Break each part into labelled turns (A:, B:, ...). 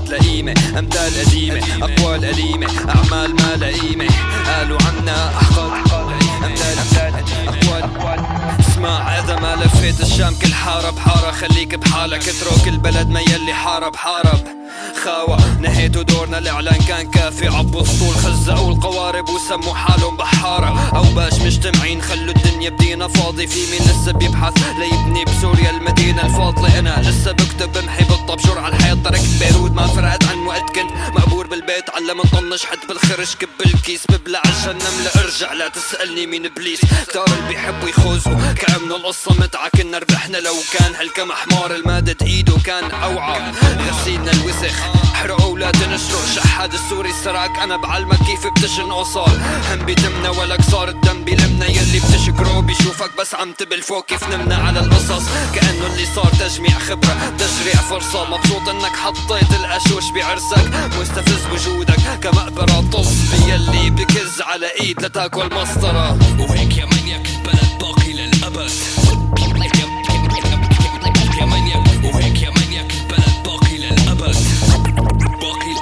A: صارت لئيمة، أمثال قديمة، أقوال أليمة، أعمال ما لئيمة، قالوا عنا أحقاد، أمثال أقوال. اسمع إذا ما لفيت الشام كل حارة بحارة، خليك بحالك اترك البلد ما يلي حارب خاوة. نهيتوا دورنا الإعلان كان كافي، عبوا اسطول خزقوا القوارب وسموا حالهم بحارة. أو باش مجتمعين خلوا الدنيا بدينا فاضي، في مين لسه بيبحث ليبني بسوريا المدينة الفاضلة. أنا لسه بكتب بمحي بالطبشور على الحيط، تركت بيروت ما فرقت عن وقت كنت مقبور بالبيت. علم نطنش حد بالخرش كب الكيس ببلع عشان نملة ارجع لا تسألني مين بليس. كتار اللي بيحبوا يخوزوا كأنه القصة متعة، كنا ربحنا لو كان هالكم حمار المادد ايده كان اوعى. غسيلنا الوسخ حرقوا لا تنشروا شحاد السوري السراك، انا بعلمك كيف بتشن قصار. هم بيدمنا ولا كسار الدم بيلمنا، يلي بتشكره بيشوفك بس عم تبل فوق كيف نمنا على القصص. كأنه اللي صار تجميع خبرة تشريع فرصة، مبسوط انك حطيت القشوش بعرسك، مستفز وجودك كمقبرة طص بيلي بكز على ايد لتاكل مسطرة.
B: وهيك يا منيك البلد باقي للأبد، يا منيك وهيك يا منيك البلد باقي للأبد، باقي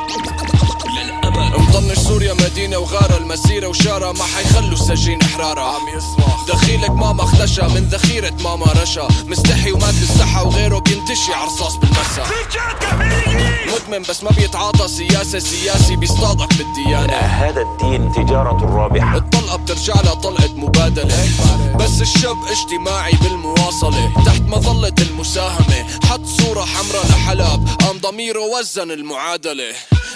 B: للأبد.
C: مطنش سوريا مدينة وغارة، المسيرة وشارة ما حيخلوا السجين احرارة. عم يصرخ دخيلك ماما اختشى من ذخيرة ماما رشا، مستحي وما تستحى وغيره بينتشي عرصاص بالمسا. مدمن بس ما بيتعاطى سياسة، سياسي بيصطادك بالديانة.
D: هذا الدين تجارة رابحة،
C: الطلقة بترجع لها طلقة مبادلة، بس الشاب اجتماعي بالمواصلة. تحت مظلة المساهمة حط صورة حمراء لحلب، قام ضميره وزن المعادلة.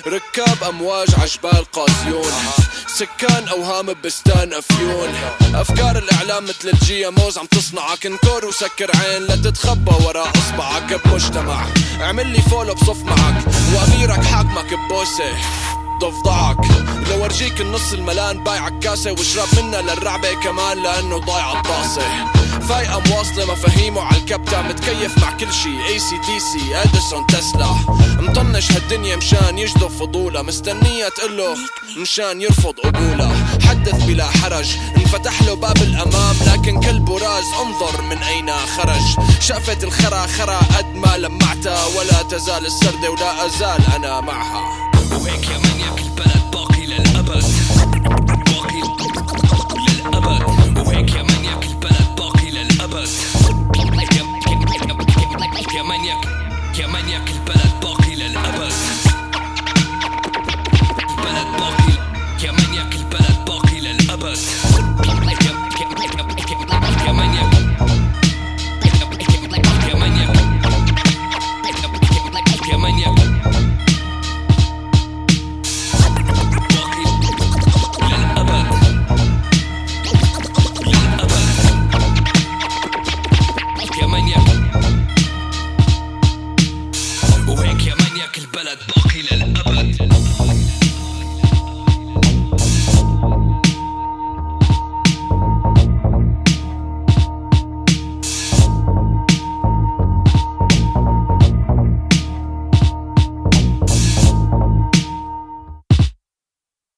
C: ركاب امواج عجبال قاسيون، سكان اوهام ببستان افيون. افكار الاعلام مثل الجي موز عم تصنعك، انكور وسكر عين لا تتخبى وراء اصبعك بمجتمع. اعمل لي فولو بصف معك واميرك حاكمك ببوسه ضفدعك. لو ارجيك النص الملان بايعك كاسة واشرب منها للرعبة كمان لانه ضايع الطاسة. فايقة مواصلة مفاهيمه عالكبتة، متكيف مع كل شي ACDC اديسون تسلا. مطنش هالدنيا مشان يجذب فضولة، مستنية تقله مشان يرفض قبولة. حدث بلا حرج انفتح له باب الامام، لكن كلبه راز انظر من اين خرج. شافت الخرا خرا قد ما لمعتها، ولا تزال السردة ولا ازال انا معها.
B: وهيك يا منيك البلد باقي للأبد، باقي للأبد. وهيك يا منيك البلد باقي للأبد، يا منيك البلد باقي